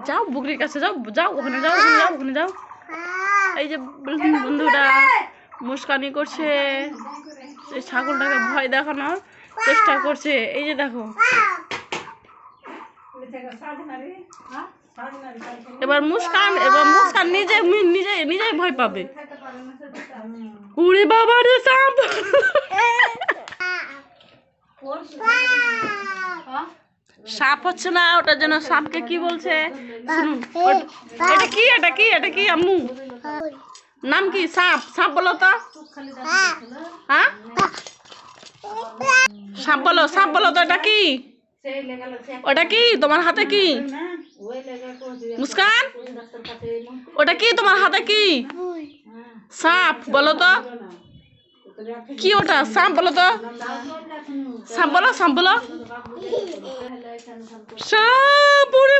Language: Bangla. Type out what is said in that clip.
যাও বুকরির কাছে যাও, যাও ওখানে যাও, ওখানে যাও। এই যে বন্ধুরা মুস্কানি করছে, ছাগলটাকে ভয় দেখানোর চেষ্টা করছে। এই যে দেখো, এবার মুস্কান নিজে নিজে নিজেই ভয় পাবে। উড়ে বাবা রে সাপ! সাপ হচ্ছে না, ওটার জন্য সাপকে কি বলছে শুনুন। এটা কি, এটা কি, এটা কি আম্মু? নাম কি? সাপ। সাপ বলো তো। হ্যাঁ, সাপ বলো, সাপ বলো তো। এটা কি? ওটা কি তোমার হাতে? কি মুস্কান? ওটা কি তোমার হাতে? কি সাপ বলো তো? কি ওটা? সাপ বলো তো। সাপ বলো, সাপ বলো। সাপ! ওরে